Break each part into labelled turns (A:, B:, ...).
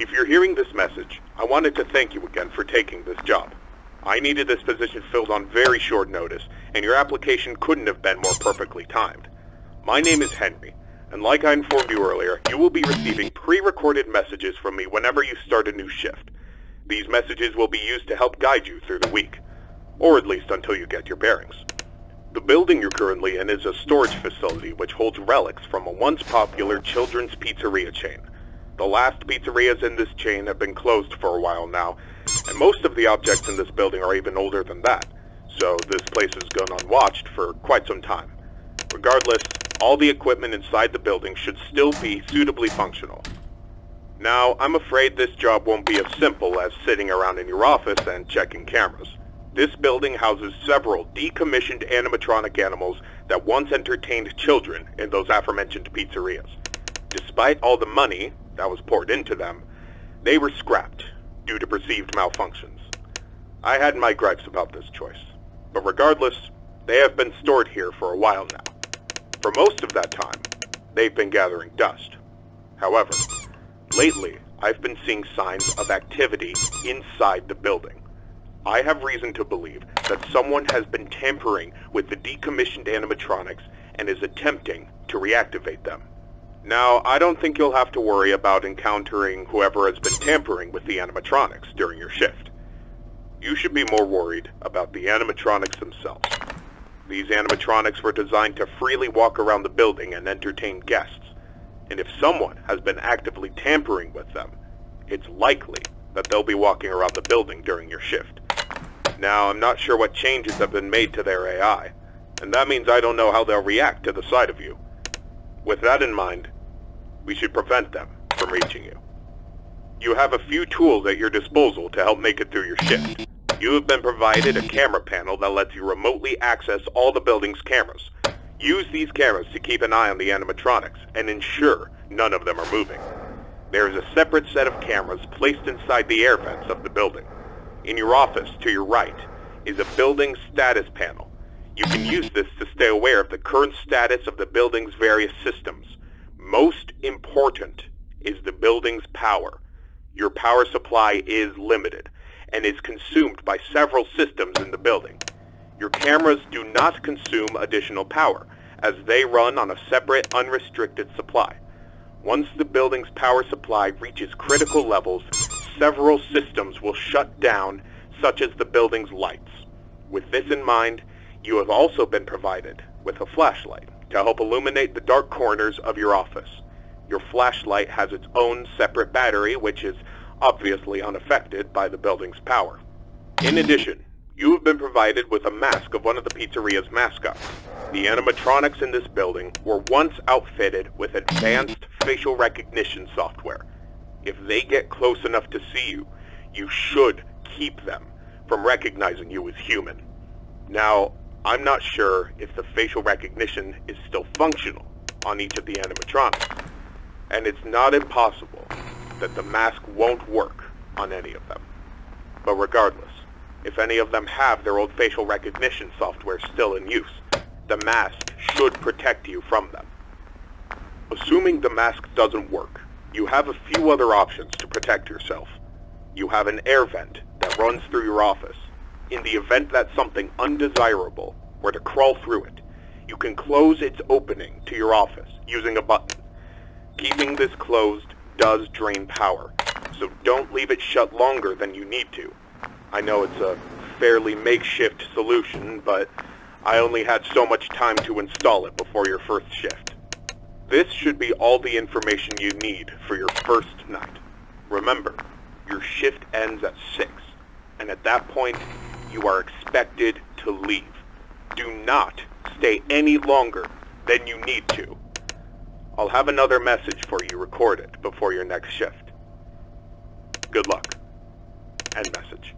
A: If you're hearing this message, I wanted to thank you again for taking this job. I needed this position filled on very short notice, and your application couldn't have been more perfectly timed. My name is Henry, and like I informed you earlier, you will be receiving pre-recorded messages from me whenever you start a new shift. These messages will be used to help guide you through the week, or at least until you get your bearings. The building you're currently in is a storage facility which holds relics from a once popular children's pizzeria chain. The last pizzerias in this chain have been closed for a while now, and most of the objects in this building are even older than that, so this place has gone unwatched for quite some time. Regardless, all the equipment inside the building should still be suitably functional. Now, I'm afraid this job won't be as simple as sitting around in your office and checking cameras. This building houses several decommissioned animatronic animals that once entertained children in those aforementioned pizzerias. Despite all the money that was poured into them, they were scrapped due to perceived malfunctions. I had my gripes about this choice, but regardless, they have been stored here for a while now. For most of that time, they've been gathering dust. However, lately, I've been seeing signs of activity inside the building. I have reason to believe that someone has been tampering with the decommissioned animatronics and is attempting to reactivate them. Now, I don't think you'll have to worry about encountering whoever has been tampering with the animatronics during your shift. You should be more worried about the animatronics themselves. These animatronics were designed to freely walk around the building and entertain guests, and if someone has been actively tampering with them, it's likely that they'll be walking around the building during your shift. Now, I'm not sure what changes have been made to their AI, and that means I don't know how they'll react to the sight of you. With that in mind, we should prevent them from reaching you. You have a few tools at your disposal to help make it through your shift. You have been provided a camera panel that lets you remotely access all the building's cameras. Use these cameras to keep an eye on the animatronics and ensure none of them are moving. There is a separate set of cameras placed inside the air vents of the building. In your office, to your right, is a building status panel. You can use this to stay aware of the current status of the building's various systems. Most important is the building's power. Your power supply is limited and is consumed by several systems in the building. Your cameras do not consume additional power, as they run on a separate, unrestricted supply. Once the building's power supply reaches critical levels, several systems will shut down, such as the building's lights. With this in mind, you have also been provided with a flashlight to help illuminate the dark corners of your office. Your flashlight has its own separate battery, which is obviously unaffected by the building's power. In addition, you have been provided with a mask of one of the pizzeria's mascots. The animatronics in this building were once outfitted with advanced facial recognition software. If they get close enough to see you, you should keep them from recognizing you as human. Now, I'm not sure if the facial recognition is still functional on each of the animatronics, and it's not impossible that the mask won't work on any of them. But regardless, if any of them have their old facial recognition software still in use, the mask should protect you from them. Assuming the mask doesn't work, you have a few other options to protect yourself. You have an air vent that runs through your office. In the event that something undesirable were to crawl through it, you can close its opening to your office using a button. Keeping this closed does drain power, so don't leave it shut longer than you need to. I know it's a fairly makeshift solution, but I only had so much time to install it before your first shift. This should be all the information you need for your first night. Remember, your shift ends at 6, and at that point, you are expected to leave. Do not stay any longer than you need to. I'll have another message for you recorded before your next shift. Good luck. End message.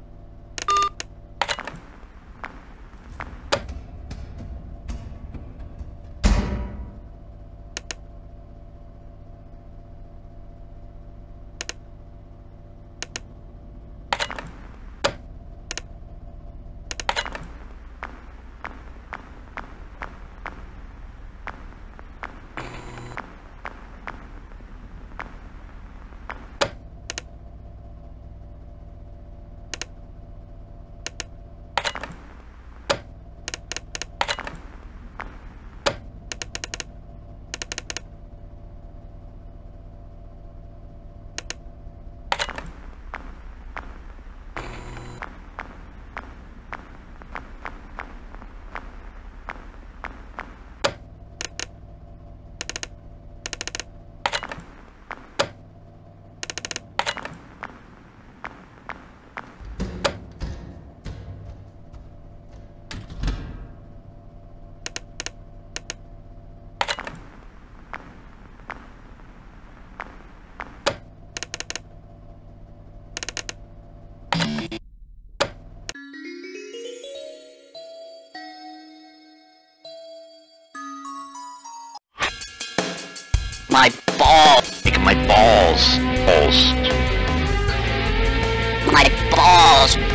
B: My balls.
C: My balls.
B: My balls.